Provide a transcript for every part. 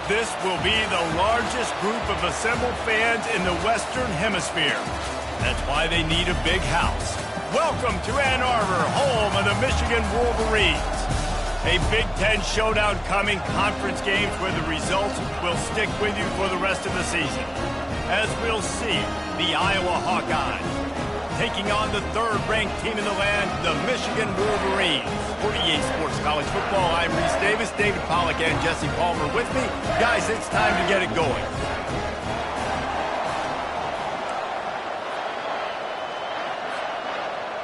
This will be the largest group of assembled fans in the Western Hemisphere. That's why they need a big house. Welcome to Ann Arbor, home of the Michigan Wolverines. A Big Ten showdown coming, conference games where the results will stick with you for the rest of the season. As we'll see, the Iowa Hawkeyes taking on the third-ranked team in the land, the Michigan Wolverines. For EA Sports College Football, I'm Reese Davis, David Pollack, and Jesse Palmer with me. Guys, it's time to get it going.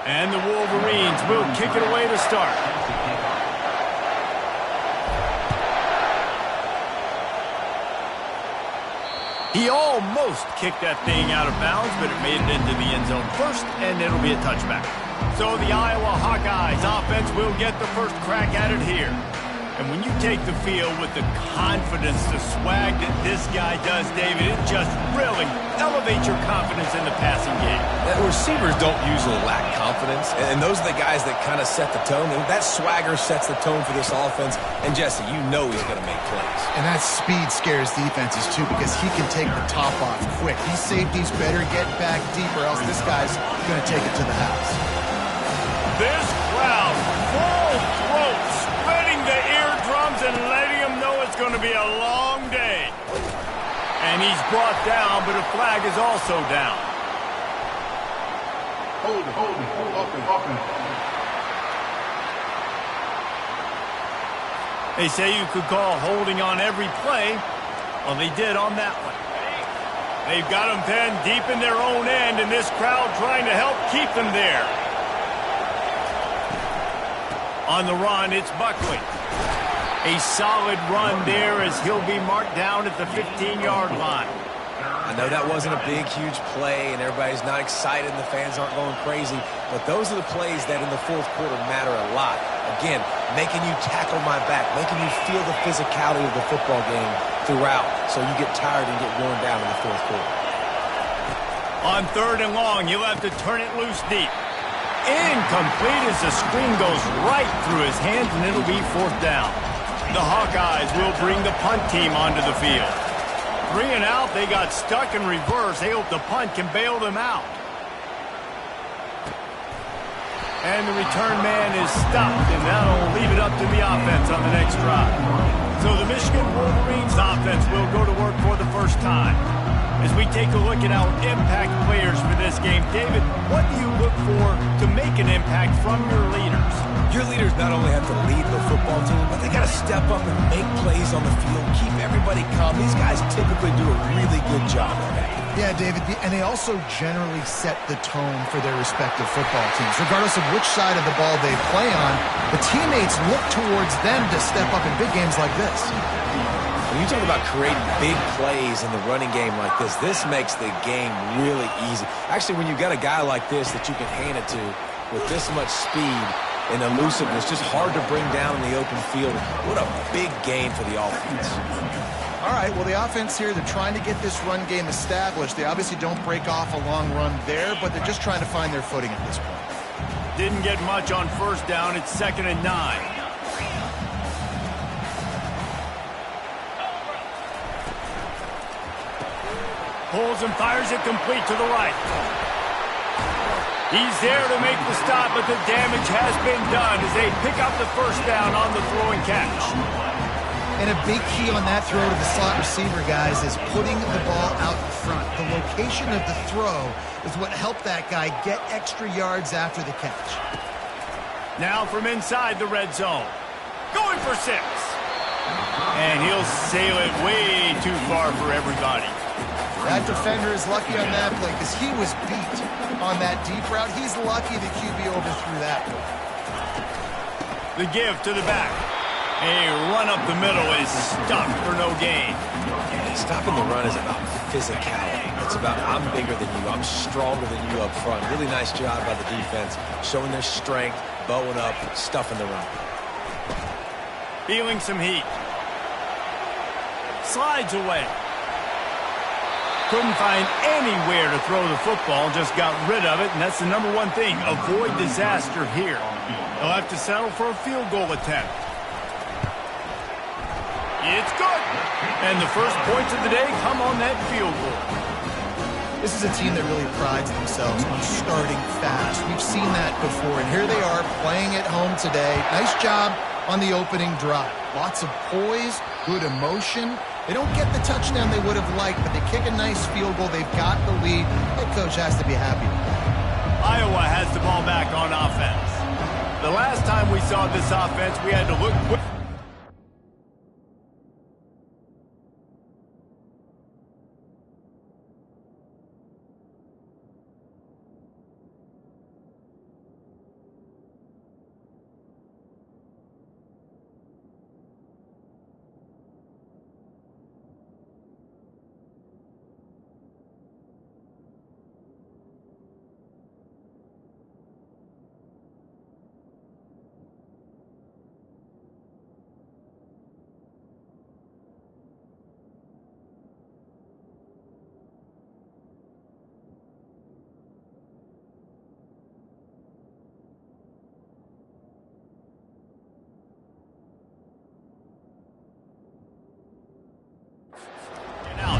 And the Wolverines will kick it away to start. He almost kicked that thing out of bounds, but it made it into the end zone first, and it'll be a touchback. So the Iowa Hawkeyes offense will get the first crack at it here. And when you take the field with the confidence, the swag that this guy does, David, it just really elevates your confidence in the passing game. Receivers don't usually lack confidence, and those are the guys that kind of set the tone. And that swagger sets the tone for this offense. And Jesse, you know he's going to make plays. And that speed scares defenses too, because he can take the top off quick. These safeties better get back deep, or else this guy's going to take it to the house. This crowd, full throat, spreading the eardrums and letting them know it's going to be a long day. And he's brought down, but a flag is also down. Hold it. They say you could call holding on every play. Well, they did on that one. They've got them pinned deep in their own end, and this crowd trying to help keep them there. On the run, it's Buckley. A solid run there as he'll be marked down at the 15-yard line. I know that wasn't a big, huge play, and everybody's not excited, and the fans aren't going crazy, but those are the plays that in the fourth quarter matter a lot. Again, making you tackle my back, making you feel the physicality of the football game throughout, so you get tired and get worn down in the fourth quarter. On 3rd and long, you'll have to turn it loose deep. Incomplete as the screen goes right through his hands, and it'll be 4th down. The Hawkeyes will bring the punt team onto the field. 3 and out, they got stuck in reverse. They hope the punt can bail them out. And the return man is stopped, and that'll leave it up to the offense on the next drive. So the Michigan Wolverines offense will go to work for the first time. As we take a look at our impact players for this game, David, what do you look for to make an impact from your leaders? Your leaders not only have to lead the football team, but they got to step up and make plays on the field, keep everybody calm. These guys typically do a really good job of that. Yeah, David, and they also generally set the tone for their respective football teams. Regardless of which side of the ball they play on, the teammates look towards them to step up in big games like this. When you talk about creating big plays in the running game like this makes the game really easy. Actually, when you've got a guy like this that you can hand it to with this much speed and elusiveness, just hard to bring down in the open field. What a big gain for the offense. All right, well, the offense here, they're trying to get this run game established. They obviously don't break off a long run there, but they're just trying to find their footing at this point. Didn't get much on 1st down. It's 2nd and 9. Pulls and fires it complete to the right. He's there to make the stop, but the damage has been done as they pick up the 1st down on the throw and catch. And a big key on that throw to the slot receiver, guys, is putting the ball out in front. The location of the throw is what helped that guy get extra yards after the catch. Now from inside the red zone. Going for 6. And he'll sail it way too far for everybody. That defender is lucky on that play because he was beat on that deep route. He's lucky the QB overthrew that one. The give to the back. A run up the middle is stopped for no gain. Stopping the run is about physicality. It's about I'm bigger than you, I'm stronger than you up front. Really nice job by the defense, showing their strength, bowing up, stuffing the run. Feeling some heat. Slides away. Couldn't find anywhere to throw the football, just got rid of it, and that's the number one thing. Avoid disaster here. They'll have to settle for a field goal attempt. It's good. And the first points of the day come on that field goal. This is a team that really prides themselves on starting fast. We've seen that before, and here they are playing at home today. Nice job on the opening drive. Lots of poise, good emotion. They don't get the touchdown they would have liked, but they kick a nice field goal. They've got the lead. Head coach has to be happy with that. Iowa has the ball back on offense. The last time we saw this offense, we had to look quick.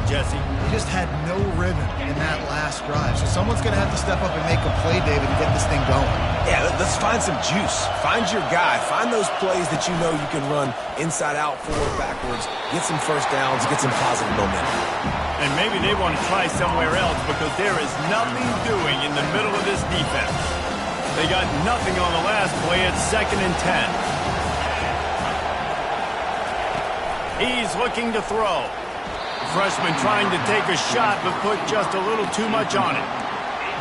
Jesse. He just had no rhythm in that last drive. So someone's going to have to step up and make a play, David, and get this thing going. Yeah, let's find some juice. Find your guy. Find those plays that you know you can run inside out, forward, backwards, get some first downs, get some positive momentum. And maybe they want to try somewhere else because there is nothing doing in the middle of this defense. They got nothing on the last play at 2nd and 10. He's looking to throw. Freshman trying to take a shot, but put just a little too much on it.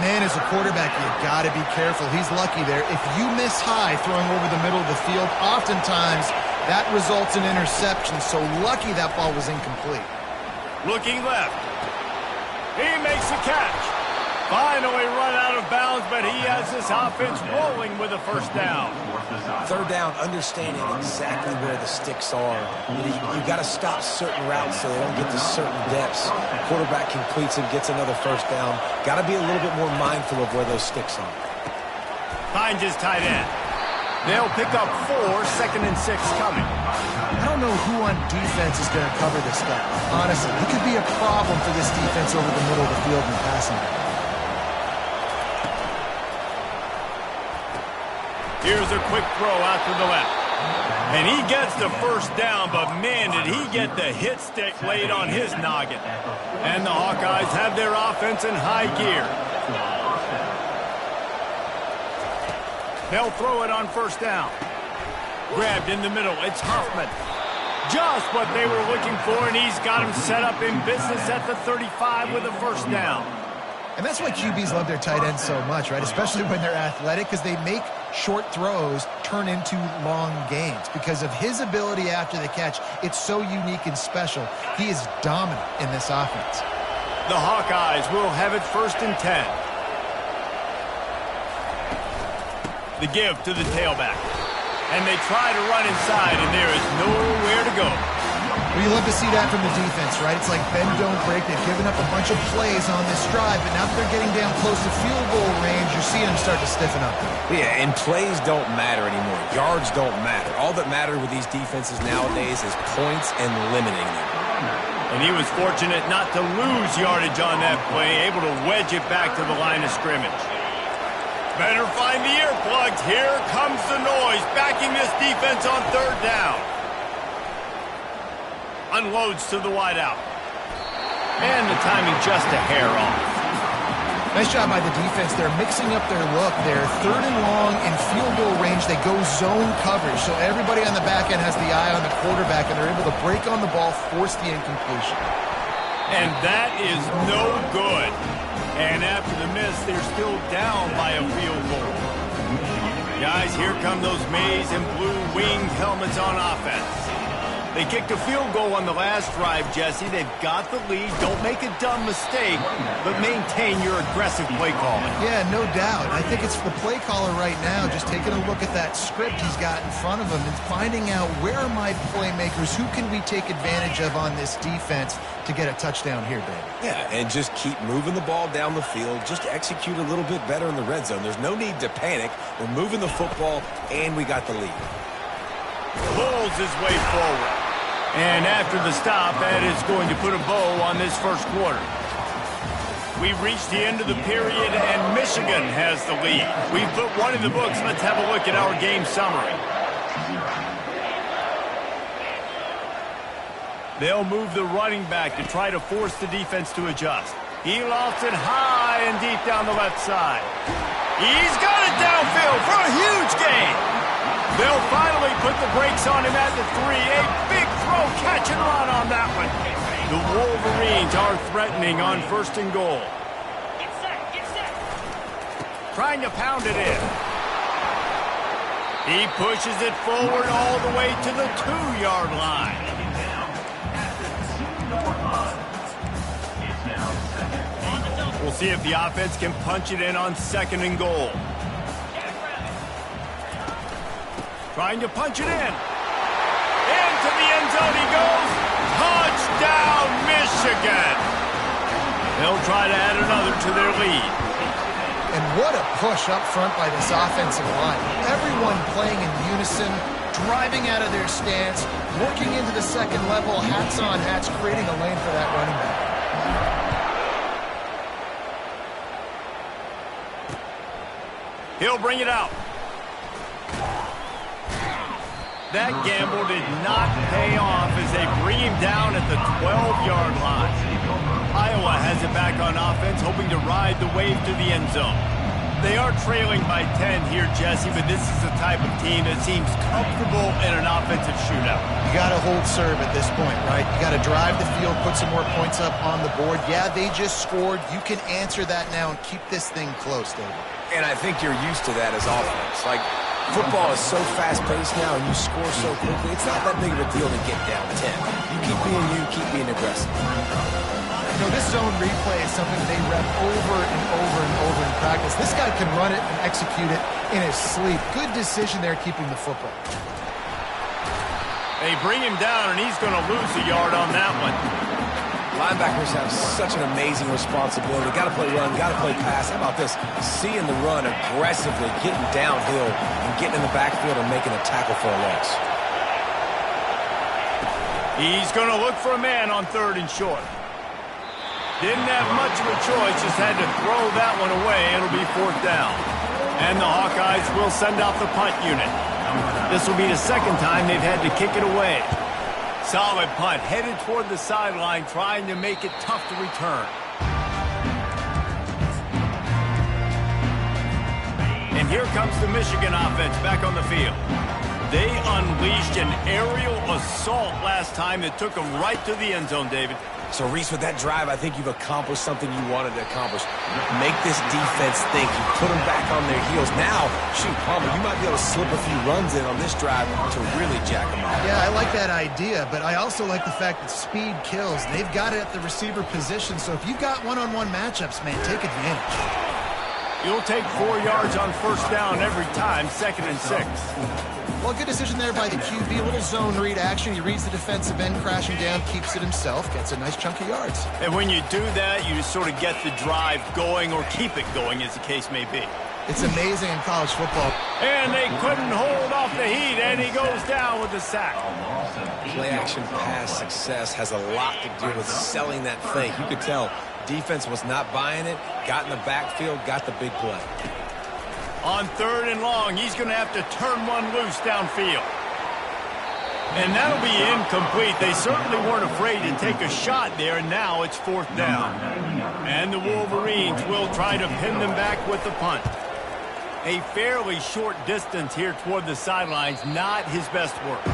Man, as a quarterback, you've got to be careful. He's lucky there. If you miss high throwing over the middle of the field, oftentimes that results in interception. So lucky that ball was incomplete. Looking left. He makes the catch. Finally run out of bounds, but he has this offense rolling with a first down. Third down, understanding exactly where the sticks are. You got to stop certain routes so they don't get to certain depths. The quarterback completes it, gets another first down. Got to be a little bit more mindful of where those sticks are. Finds his tight end. They'll pick up 4, 2nd and 6 coming. I don't know who on defense is going to cover this guy. Honestly, he could be a problem for this defense over the middle of the field in the passing game. Here's a quick throw out to the left. And he gets the first down, but man, did he get the hit stick laid on his noggin. And the Hawkeyes have their offense in high gear. They'll throw it on first down. Grabbed in the middle. It's Hoffman. Just what they were looking for, and he's got him set up in business at the 35 with a first down. And that's why QBs love their tight ends so much, right? Especially when they're athletic, because they make short throws turn into long gains. Because of his ability after the catch, it's so unique and special. He is dominant in this offense. The Hawkeyes will have it 1st and 10. The give to the tailback. And they try to run inside, and there is nowhere to go. Well, you love to see that from the defense, right? It's like bend, don't break. They've given up a bunch of plays on this drive, but now that they're getting down close to field goal range, you're seeing them start to stiffen up. Yeah, and plays don't matter anymore. Yards don't matter. All that matters with these defenses nowadays is points and limiting them. And he was fortunate not to lose yardage on that play, able to wedge it back to the line of scrimmage. Better find the earplugs. Here comes the noise, backing this defense on 3rd down. Unloads to the wideout. And the timing just a hair off. Nice job by the defense. They're mixing up their look. They're 3rd and long in field goal range. They go zone coverage. So everybody on the back end has the eye on the quarterback, and they're able to break on the ball, force the incompletion. And that is no good. And after the miss, they're still down by a field goal. Guys, here come those maize and blue winged helmets on offense. They kicked a field goal on the last drive, Jesse. They've got the lead. Don't make a dumb mistake, but maintain your aggressive play calling. Yeah, no doubt. I think it's the play caller right now just taking a look at that script he's got in front of him and finding out where are my playmakers, who can we take advantage of on this defense to get a touchdown here, David. Yeah, and just keep moving the ball down the field. Just execute a little bit better in the red zone. There's no need to panic. We're moving the football, and we got the lead. Pulls his way forward. And after the stop, that is going to put a bow on this first quarter. We've reached the end of the period, and Michigan has the lead. We've put one in the books. Let's have a look at our game summary. They'll move the running back to try to force the defense to adjust. He lofts it high and deep down the left side. He's got it downfield for a huge gain. They'll finally put the brakes on him at the 3. A big throw, catch and run on that one. The Wolverines are threatening on 1st and goal. Get set. Trying to pound it in. He pushes it forward all the way to the 2-yard line. We'll see if the offense can punch it in on 2nd and goal. Trying to punch it in. Into the end zone he goes. Touchdown, Michigan. They'll try to add another to their lead. And what a push up front by this offensive line. Everyone playing in unison, driving out of their stance, working into the 2nd level, hats on hats, creating a lane for that running back. He'll bring it out. That gamble did not pay off as they bring him down at the 12-yard line. Iowa has it back on offense, hoping to ride the wave to the end zone. They are trailing by 10 here, Jesse, but this is the type of team that seems comfortable in an offensive shootout. You got to hold serve at this point, right? You got to drive the field, put some more points up on the board. Yeah, they just scored. You can answer that now and keep this thing close, David. And I think you're used to that as offense. Like, football is so fast-paced now, and you score so quickly. It's not that big of a deal to get down 10. You keep being you, keep being aggressive. You know, this zone replay is something they rep over and over and over in practice. This guy can run it and execute it in his sleep. Good decision there keeping the football. They bring him down, and he's going to lose a yard on that one. Linebackers have such an amazing responsibility. Got to play run, got to play pass. How about this? Seeing the run aggressively, getting downhill, and getting in the backfield and making a tackle for a loss. He's going to look for a man on 3rd and short. Didn't have much of a choice, just had to throw that one away. It'll be 4th down. And the Hawkeyes will send out the punt unit. This will be the 2nd time they've had to kick it away. Solid punt, headed toward the sideline, trying to make it tough to return. And here comes the Michigan offense back on the field. They unleashed an aerial assault last time that took them right to the end zone, David. So, Reese, with that drive, I think you've accomplished something you wanted to accomplish. Make this defense think. You put them back on their heels. Now, shoot, Palmer, you might be able to slip a few runs in on this drive to really jack them up. Yeah, I like that idea, but I also like the fact that speed kills. They've got it at the receiver position, so if you've got one-on-one matchups, man, take advantage. You'll take 4 yards on 1st down every time, 2nd and 6. Well, good decision there by the QB. A little zone read action. He reads the defensive end crashing down, keeps it himself, gets a nice chunk of yards. And when you do that, you just sort of get the drive going or keep it going, as the case may be. It's amazing in college football. And they couldn't hold off the heat, and he goes down with the sack. Play-action pass success has a lot to do with selling that fake. You could tell defense was not buying it, got in the backfield, got the big play. On 3rd and long, he's going to have to turn one loose downfield. And that'll be incomplete. They certainly weren't afraid to take a shot there, and now it's 4th down. And the Wolverines will try to pin them back with the punt. A fairly short distance here toward the sidelines, not his best work.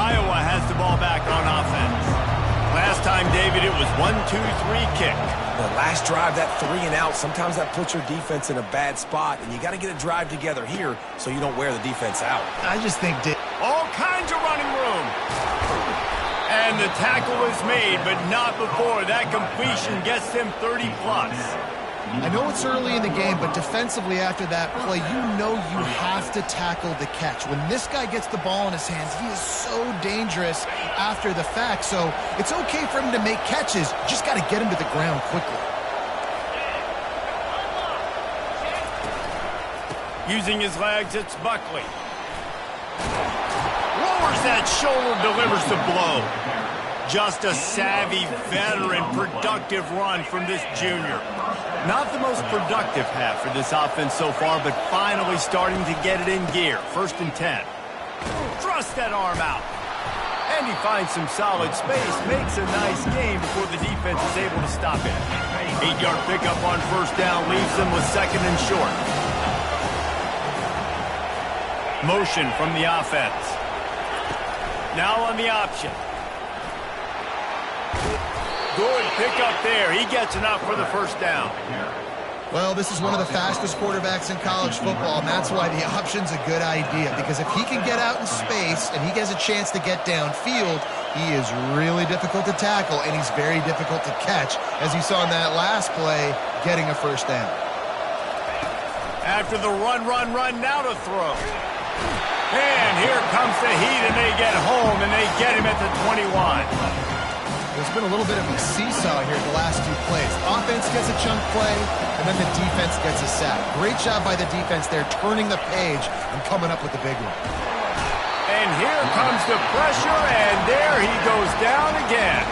Iowa has the ball back on offense. Last time, David, it was 1-2-3 kick. The last drive, that 3 and out, sometimes that puts your defense in a bad spot, and you got to get a drive together here so you don't wear the defense out. I just think all kinds of running room. And the tackle is made, but not before that completion gets them 30-plus. I know it's early in the game, but defensively after that play, you know you have to tackle the catch. When this guy gets the ball in his hands, he is so dangerous after the fact. So it's okay for him to make catches. Just got to get him to the ground quickly. Using his legs, it's Buckley. lowers that shoulder, delivers the blow. Just a savvy, veteran, productive run from this junior. Not the most productive half for this offense so far, but finally starting to get it in gear. 1st and 10. Thrust that arm out. And he finds some solid space, makes a nice gain before the defense is able to stop it. 8-yard pickup on 1st down leaves them with 2nd and short. Motion from the offense. Now on the option. Good pickup there. He gets enough for the 1st down. Well, this is one of the fastest quarterbacks in college football, and that's why the option's a good idea. Because if he can get out in space and he has a chance to get downfield, he is really difficult to tackle, and he's very difficult to catch, as you saw in that last play, getting a 1st down. After the run, now to throw. And here comes the heat, and they get home, and they get him at the 21. There's been a little bit of a seesaw here the last 2 plays. Offense gets a chunk play, and then the defense gets a sack. Great job by the defense there, turning the page and coming up with the big one. And here comes the pressure, and there he goes down again.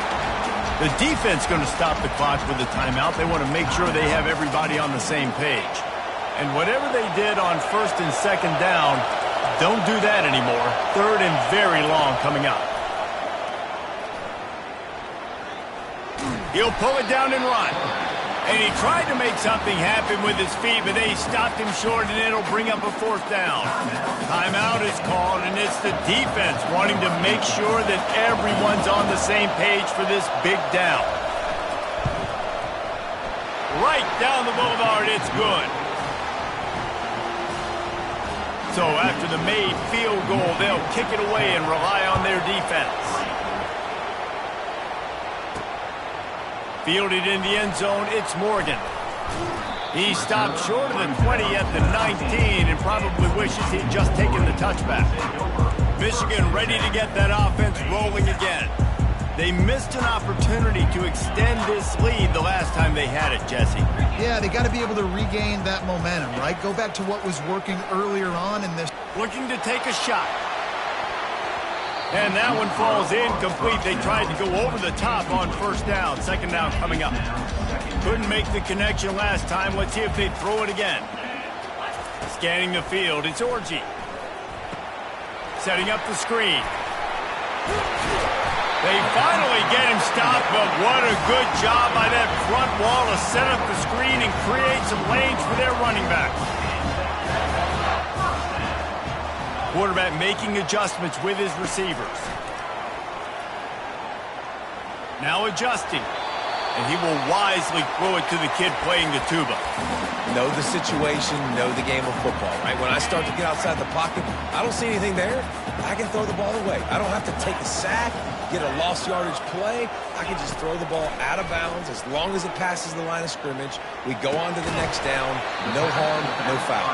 The defense going to stop the clock with the timeout. They want to make sure they have everybody on the same page. And whatever they did on 1st and 2nd down, don't do that anymore. 3rd and very long coming up. He'll pull it down and run. And he tried to make something happen with his feet, but they stopped him short, and it'll bring up a 4th down. Timeout is called, and it's the defense wanting to make sure that everyone's on the same page for this big down. Right down the boulevard, it's good. So after the made field goal, they'll kick it away and rely on their defense. Fielded in the end zone, it's Morgan. He stopped short of the 20 at the 19 and probably wishes he'd just taken the touchback. Michigan ready to get that offense rolling again. They missed an opportunity to extend this lead the last time they had it, Jesse. Yeah, they got to be able to regain that momentum, right? Go back to what was working earlier on in this. Looking to take a shot. And that one falls incomplete. They tried to go over the top on 1st down. 2nd down coming up. Couldn't make the connection last time. Let's see if they throw it again. Scanning the field, it's Orji. Setting up the screen. They finally get him stopped, but what a good job by that front wall to set up the screen and create some lanes for their running back. Quarterback making adjustments with his receivers. Now adjusting. And he will wisely throw it to the kid playing the tuba. Know the situation, know the game of football, right? When I start to get outside the pocket, I don't see anything there. I can throw the ball away. I don't have to take a sack, get a lost yardage play. I can just throw the ball out of bounds as long as it passes the line of scrimmage. We go on to the next down. No harm, no foul.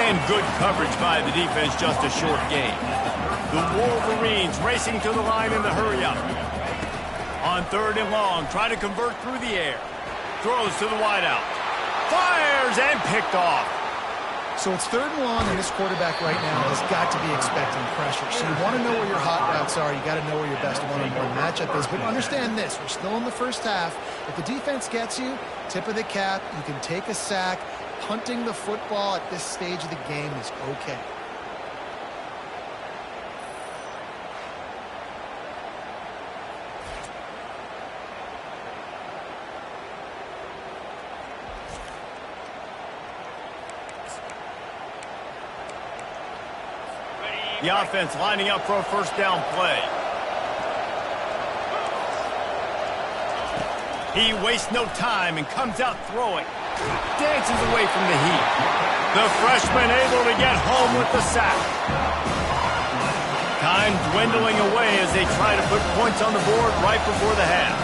And good coverage by the defense, just a short gain. The Wolverines racing to the line in the hurry-up. On 3rd and long, trying to convert through the air. Throws to the wideout. Fires and picked off. So it's 3rd and long, and this quarterback right now has got to be expecting pressure. So you want to know where your hot routes are. You got to know where your best one-on-one matchup is. But understand this, we're still in the 1st half. If the defense gets you, tip of the cap, you can take a sack. Punting the football at this stage of the game is okay. The offense lining up for a 1st down play. He wastes no time and comes out throwing. Dances away from the heat. The freshman able to get home with the sack. Time dwindling away as they try to put points on the board right before the half.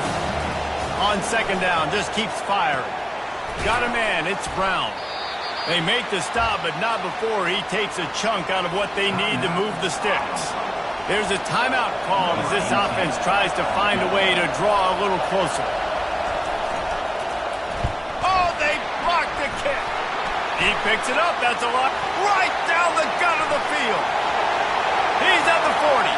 On 2nd down, just keeps firing. Got a man, it's Brown. They make the stop, but not before he takes a chunk out of what they need to move the sticks. There's a timeout called as this offense tries to find a way to draw a little closer. Oh, they blocked the kick. He picks it up. That's a lot. Right down the gut of the field. He's at the 40.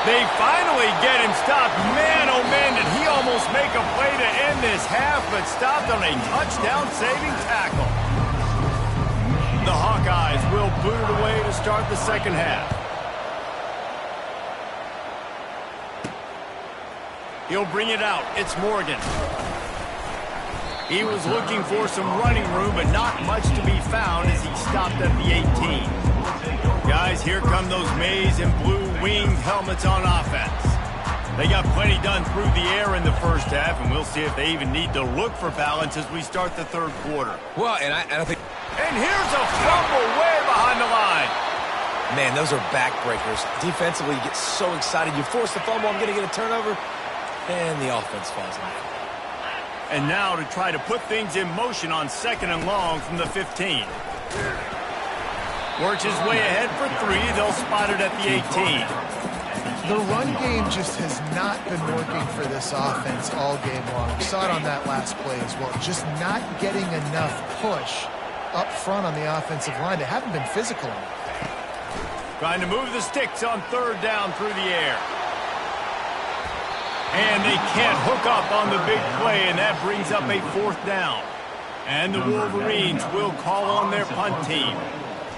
They finally get him stopped. Man, oh man, did he almost make a play to end this half, but stopped on a touchdown-saving tackle. The Hawkeyes will boot it away to start the second half. He'll bring it out. It's Morgan. He was looking for some running room, but not much to be found as he stopped at the 18. Guys, here come those maize and blue winged helmets on offense. They got plenty done through the air in the first half, and we'll see if they even need to look for balance as we start the third quarter. Well, and I think... And here's a fumble way behind the line. Man, those are backbreakers. Defensively, you get so excited. You force the fumble, I'm going to get a turnover, and the offense falls in. And now to try to put things in motion on second and long from the 15. Works his way ahead for 3. They'll spot it at the 18. The run game just has not been working for this offense all game long. We saw it on that last play as well. Just not getting enough push up front on the offensive line. They haven't been physical enough. Trying to move the sticks on third down through the air. And they can't hook up on the big play, and that brings up a fourth down. And the Wolverines will call on their punt team.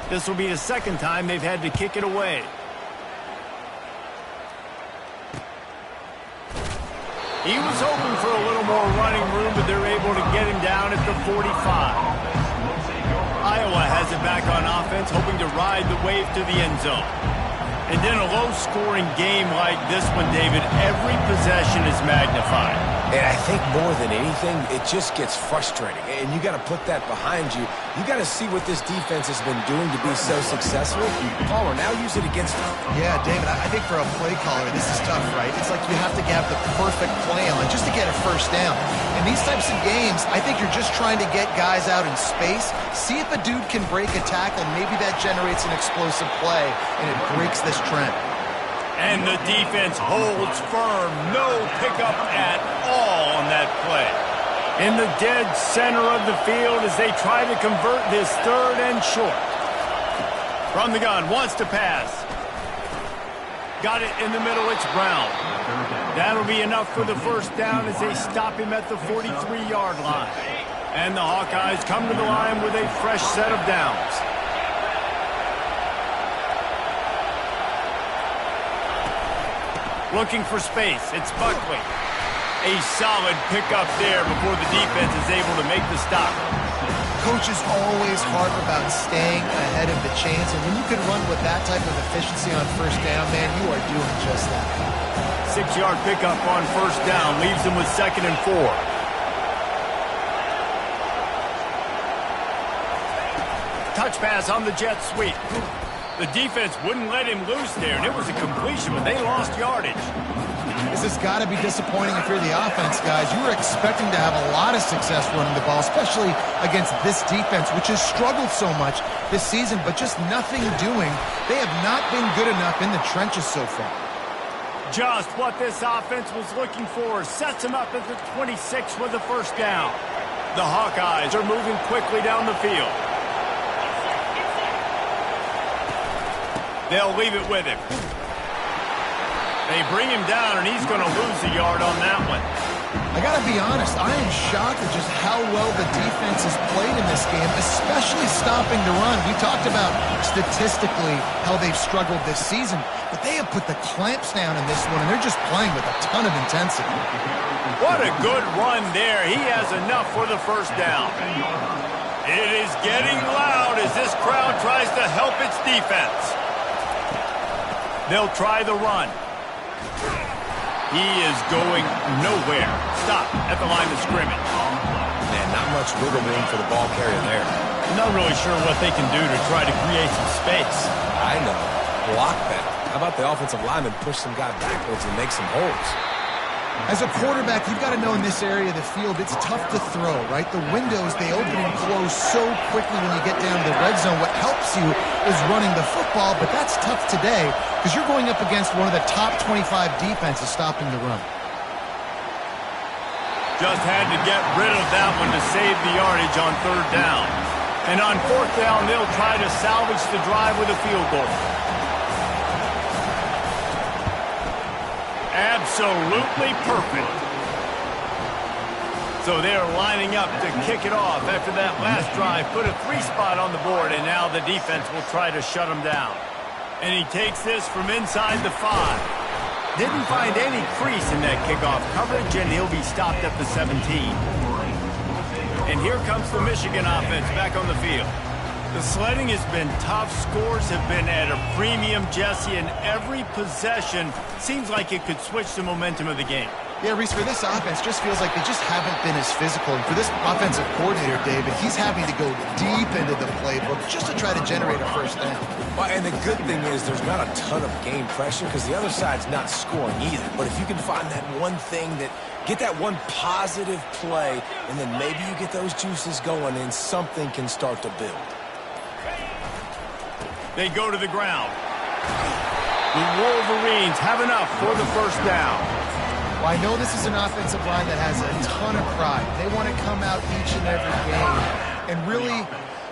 This will be the second time they've had to kick it away. He was hoping for a little more running room, but they're able to get him down at the 45. Iowa has it back on offense, hoping to ride the wave to the end zone. And in a low-scoring game like this one, David, every possession is magnified. And I think more than anything, it just gets frustrating. And you got to put that behind you. You got to see what this defense has been doing to be so successful. Palmer, now use it against them. Yeah, David, I think for a play caller, this is tough, right? It's like you have to have the perfect play on just to get a first down. In these types of games, I think you're just trying to get guys out in space, see if a dude can break a tackle. Maybe that generates an explosive play, and it breaks this trend. And the defense holds firm. No pickup at all on that play. In the dead center of the field as they try to convert this third and short. From the gun, wants to pass. Got it in the middle, it's Brown. That'll be enough for the first down as they stop him at the 43-yard line. And the Hawkeyes come to the line with a fresh set of downs. Looking for space. It's Buckley. A solid pickup there before the defense is able to make the stop. Coaches always harp about staying ahead of the chains, and when you can run with that type of efficiency on first down, man, you are doing just that. 6-yard pickup on first down leaves them with 2nd and 4. Touch pass on the jet sweep. The defense wouldn't let him loose there, and it was a completion, but they lost yardage. This has got to be disappointing if you're the offense, guys. You were expecting to have a lot of success running the ball, especially against this defense, which has struggled so much this season, but just nothing doing. They have not been good enough in the trenches so far. Just what this offense was looking for. Sets him up at the 26 with the first down. The Hawkeyes are moving quickly down the field. They'll leave it with him. They bring him down, and he's going to lose a yard on that one. I got to be honest, I am shocked at just how well the defense has played in this game, especially stopping the run. We talked about statistically how they've struggled this season, but they have put the clamps down in this one, and they're just playing with a ton of intensity. What a good run there. He has enough for the first down. It is getting loud as this crowd tries to help its defense. They'll try the run. He is going nowhere. Stop at the line of scrimmage. Man, not much wiggle room for the ball carrier there. I'm not really sure what they can do to try to create some space. I know. Block that. How about the offensive lineman push some guy backwards and make some holes? As a quarterback, you've got to know in this area of the field, it's tough to throw, right? The windows, they open and close so quickly when you get down to the red zone. What helps you is running the football, but that's tough today because you're going up against one of the top 25 defenses stopping the run. Just had to get rid of that one to save the yardage on third down. And on fourth down, they'll try to salvage the drive with a field goal. Absolutely perfect. So they're lining up to kick it off after that last drive. Put a 3 spot on the board, and now the defense will try to shut them down. And he takes this from inside the 5. Didn't find any crease in that kickoff coverage, and he'll be stopped at the 17. And here comes the Michigan offense back on the field. The sledding has been tough. Scores have been at a premium, Jesse, and every possession seems like it could switch the momentum of the game. Yeah, Reese, for this offense, just feels like they just haven't been as physical. And for this offensive coordinator, David, he's having to go deep into the playbook just to try to generate a first down. Well, and the good thing is there's not a ton of game pressure because the other side's not scoring either. But if you can find that one thing get that one positive play, and then maybe you get those juices going and something can start to build. They go to the ground. The Wolverines have enough for the first down. Well, I know this is an offensive line that has a ton of pride. They want to come out each and every game and really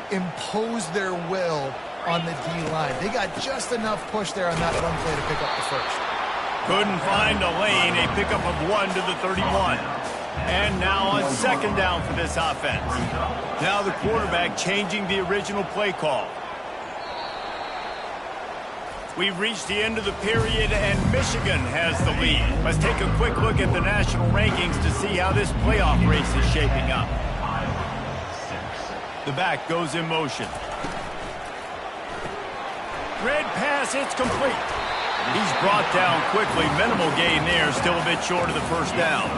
impose their will on the D-line. They got just enough push there on that run play to pick up the first. Couldn't find a lane. A pickup of 1 to the 31. And now a second down for this offense. Now the quarterback changing the original play call. We've reached the end of the period, and Michigan has the lead. Let's take a quick look at the national rankings to see how this playoff race is shaping up. The back goes in motion. Red pass, it's complete. He's brought down quickly. Minimal gain there, still a bit short of the first down.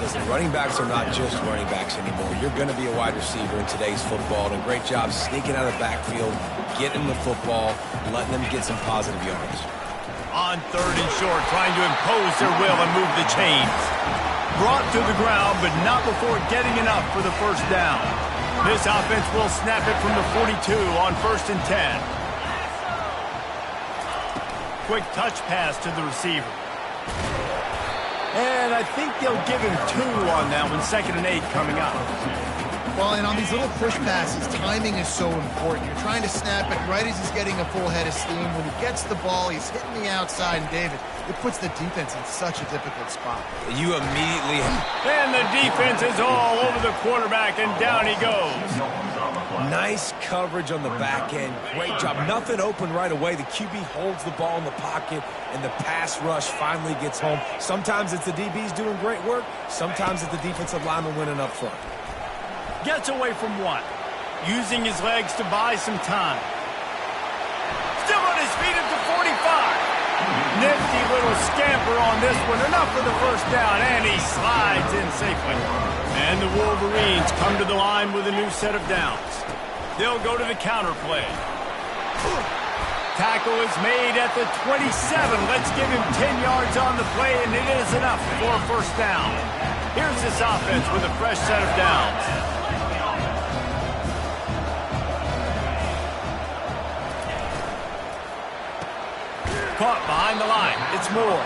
Listen, running backs are not just running backs anymore. You're going to be a wide receiver in today's football, and a great job sneaking out of the backfield, getting the football, and letting them get some positive yards. On third and short, trying to impose their will and move the chains. Brought to the ground, but not before getting enough for the first down. This offense will snap it from the 42 on 1st and 10. Quick touch pass to the receiver. And I think they'll give him 2 on that one. 2nd and 8 coming up. Well, and on these little push passes, timing is so important. You're trying to snap it right as he's getting a full head of steam. When he gets the ball, he's hitting the outside, and David, it puts the defense in such a difficult spot. You immediately... And the defense is all over the quarterback, and down he goes. Nice coverage on the back end. Great job. Nothing open right away. The QB holds the ball in the pocket, and the pass rush finally gets home. Sometimes it's the DBs doing great work. Sometimes it's the defensive lineman winning up front. Gets away from 1. Using his legs to buy some time. Still on his feet at the 45. Nifty little scamper on this one. Enough for the first down, and he slides in safely. And the Wolverines come to the line with a new set of downs. They'll go to the counter play. Tackle is made at the 27. Let's give him 10 yards on the play, and it is enough for a first down. Here's this offense with a fresh set of downs. Caught behind the line. It's Moore.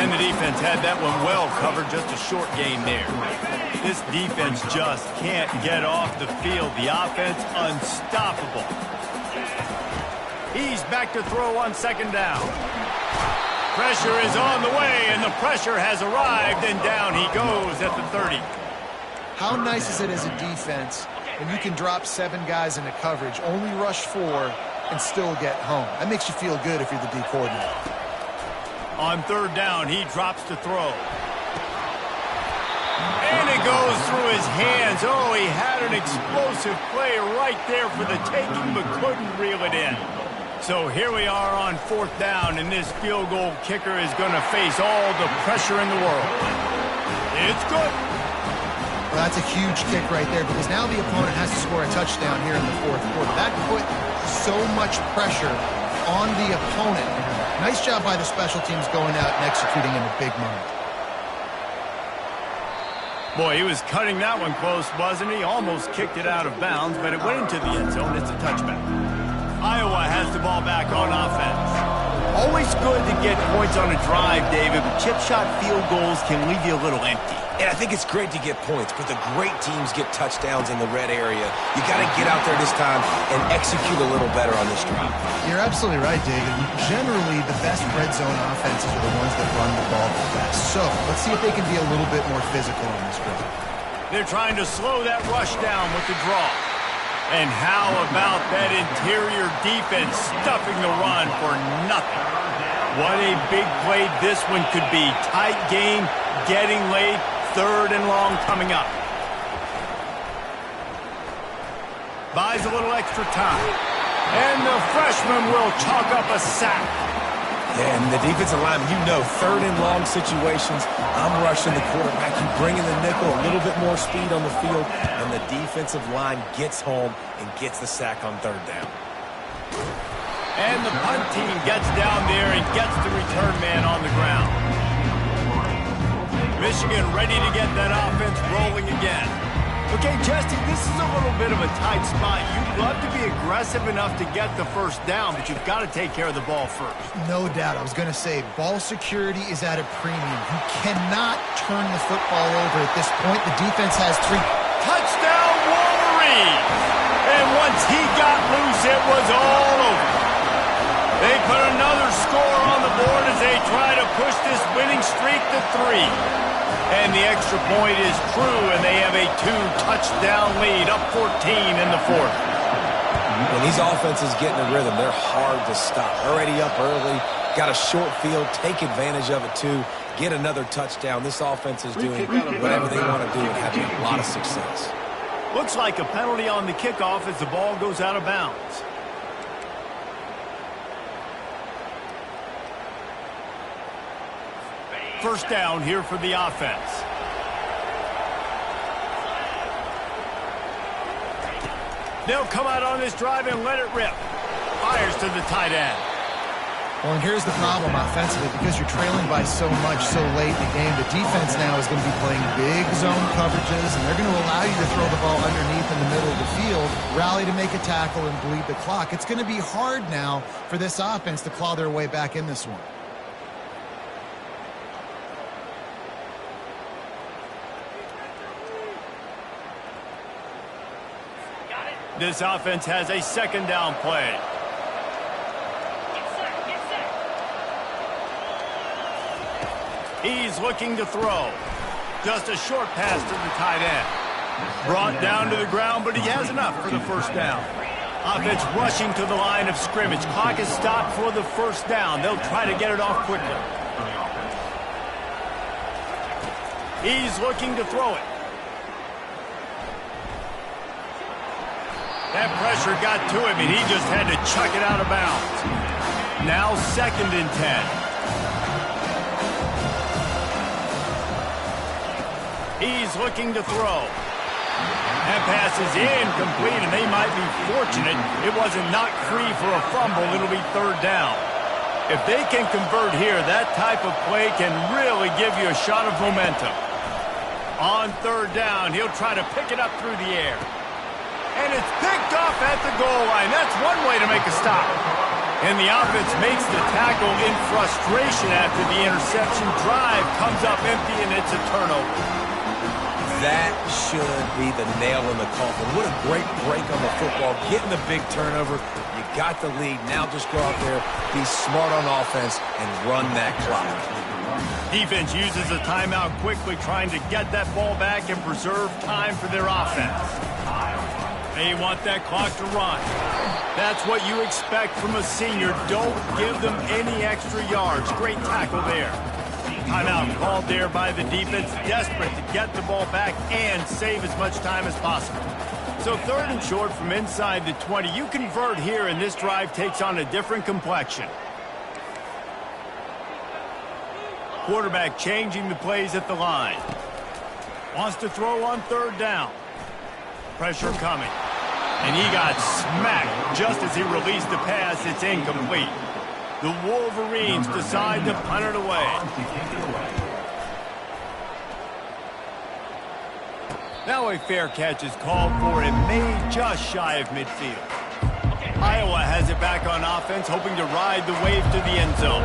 And the defense had that one well covered. Just a short gain there. This defense just can't get off the field. The offense unstoppable. He's back to throw on 2nd down. Pressure is on the way, and the pressure has arrived, and down he goes at the 30. How nice is it as a defense when you can drop 7 guys into coverage, only rush 4, and still get home? That makes you feel good if you're the D coordinator. On 3rd down, he drops to throw. And it goes through his hands. Oh, he had an explosive play right there for the taking, but couldn't reel it in. So here we are on 4th down, and this field goal kicker is going to face all the pressure in the world. It's good. Well, that's a huge kick right there, because now the opponent has to score a touchdown here in the 4th quarter. That put so much pressure on the opponent. Nice job by the special teams going out and executing in a big moment. Boy, he was cutting that one close, wasn't he? Almost kicked it out of bounds, but it went into the end zone. It's a touchback. Iowa has the ball back on offense. Always good to get points on a drive, David, but chip shot field goals can leave you a little empty. And I think it's great to get points, but the great teams get touchdowns in the red area. You got to get out there this time and execute a little better on this drive. You're absolutely right, David. Generally, the best red zone offenses are the ones that run the ball the best. So let's see if they can be a little bit more physical on this drive. They're trying to slow that rush down with the draw. And how about that interior defense stuffing the run for nothing? What a big play this one could be. Tight game, getting late, 3rd and long coming up. Buys a little extra time. And the freshman will chalk up a sack. And the defensive lineman, 3rd and long situations, I'm rushing the quarterback. You bring in the nickel, a little bit more speed on the field, and the defensive line gets home and gets the sack on 3rd down. And the punt team gets down there and gets the return man on the ground. Michigan ready to get that offense rolling again. Okay, Jesse, this is a little bit of a tight spot. You'd love to be aggressive enough to get the first down, but you've got to take care of the ball first. No doubt. I was going to say, ball security is at a premium. You cannot turn the football over at this point. The defense has 3. Touchdown, Wolverines! And once he got loose, it was all over. They put another score on the board as they try to push this winning streak to 3. And the extra point is true, and they have a 2-touchdown lead, up 14 in the 4th. When these offenses get in a rhythm, they're hard to stop. Already up early, got a short field, take advantage of it too, get another touchdown. This offense is doing whatever they want to do and having a lot of success. Looks like a penalty on the kickoff as the ball goes out of bounds. First down here for the offense. They'll come out on this drive and let it rip. Fires to the tight end. Well, and here's the problem offensively. Because you're trailing by so much so late in the game, the defense now is going to be playing big zone coverages, and they're going to allow you to throw the ball underneath in the middle of the field, rally to make a tackle, and bleed the clock. It's going to be hard now for this offense to claw their way back in this one. This offense has a 2nd down play. Get set. He's looking to throw. Just a short pass to the tight end. Brought down to the ground, but he has enough for the first down. Offense rushing to the line of scrimmage. Clock is stopped for the first down. They'll try to get it off quickly. He's looking to throw it. That pressure got to him, and he just had to chuck it out of bounds. Now 2nd and 10. He's looking to throw. That pass is incomplete, and they might be fortunate it wasn't knocked free for a fumble. It'll be 3rd down. If they can convert here, that type of play can really give you a shot of momentum. On 3rd down, he'll try to pick it up through the air. And it's picked off at the goal line. That's one way to make a stop. And the offense makes the tackle in frustration after the interception. Drive comes up empty, and it's a turnover. That should be the nail in the coffin. What a great break on the football. Getting the big turnover. You got the lead. Now just go out there, be smart on offense, and run that clock. Defense uses a timeout quickly, trying to get that ball back and preserve time for their offense. They want that clock to run. That's what you expect from a senior. Don't give them any extra yards. Great tackle there. Timeout called there by the defense, desperate to get the ball back and save as much time as possible. So 3rd and short from inside the 20. You convert here, and this drive takes on a different complexion. Quarterback changing the plays at the line. Wants to throw on 3rd down. Pressure coming. And he got smacked just as he released the pass. It's incomplete. The Wolverines decide to punt it away. Now a fair catch is called for and made just shy of midfield. Iowa has it back on offense, hoping to ride the wave to the end zone.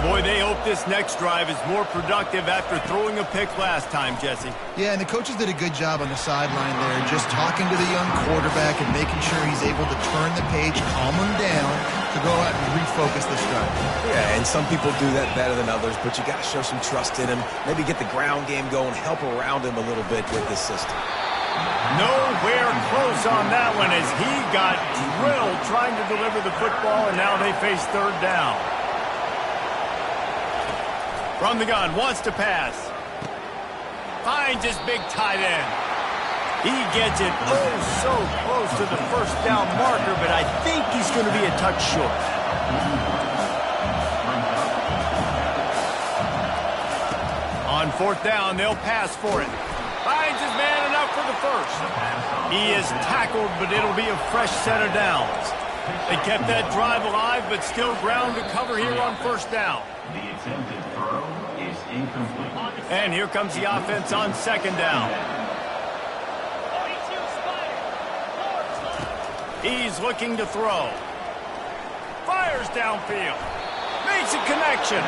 Boy, they hope this next drive is more productive after throwing a pick last time, Jesse. Yeah, and the coaches did a good job on the sideline there, just talking to the young quarterback and making sure he's able to turn the page, calm him down, to go out and refocus this drive. Yeah, and some people do that better than others, but you got to show some trust in him, maybe get the ground game going, help around him a little bit with this system. Nowhere close on that one as he got drilled trying to deliver the football, and now they face third down. From the gun, wants to pass. Finds his big tight end. He gets it oh so close to the first down marker, but I think he's going to be a touch short. On fourth down, they'll pass for it. Finds his man enough for the first. He is tackled, but it'll be a fresh set of downs. They kept that drive alive, but still ground to cover here on first down. The attempted throw is incomplete. And here comes the offense on second down. 42 Spider. He's looking to throw. Fires downfield. Makes a connection.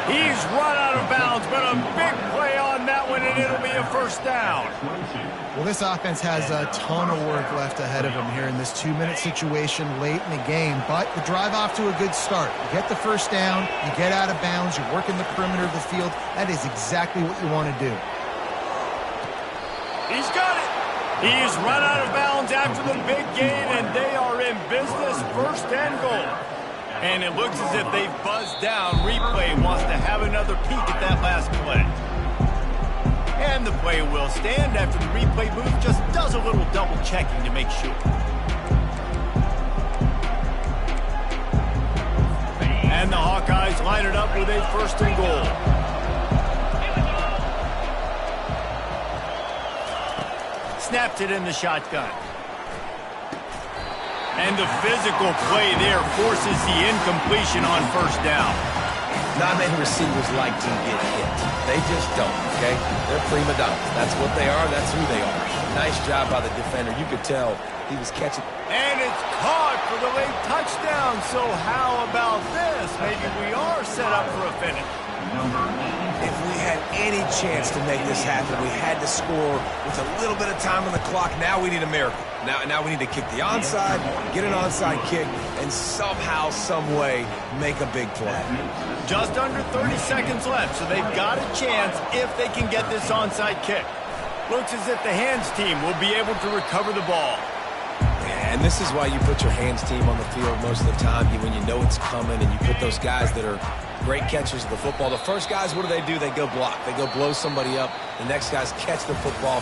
He's run out of bounds, but a big play on that one, and it'll be a first down. Well, this offense has a ton of work left ahead of them here in this 2-minute situation late in the game, but the drive off to a good start. You get the first down, you get out of bounds, you're working the perimeter of the field. That is exactly what you want to do. He's got it. He's run out of bounds after the big gain, and they are in business, first and goal. And it looks as if they've buzzed down. Replay wants to have another peek at that last play. And the play will stand after the replay booth just does a little double checking to make sure. And the Hawkeyes line it up with a first and goal. Snapped it in the shotgun. And the physical play there forces the incompletion on first down. Not many receivers like to get hit. They just don't, okay? They're prima donnas. That's what they are. That's who they are. Nice job by the defender. You could tell he was catching. And it's caught for the late touchdown. So how about this? Maybe we are set up for a finish. If we had any chance to make this happen, we had to score with a little bit of time on the clock. Now we need a miracle. Now we need to kick the onside, get an onside kick, and somehow, some way, make a big play. Just under 30 seconds left, so they've got a chance if they can get this onside kick. Looks as if the hands team will be able to recover the ball. And this is why you put your hands team on the field most of the time, when you know it's coming, and you put those guys that are great catchers of the football. The first guys, what do? They go block. They go blow somebody up. The next guys catch the football.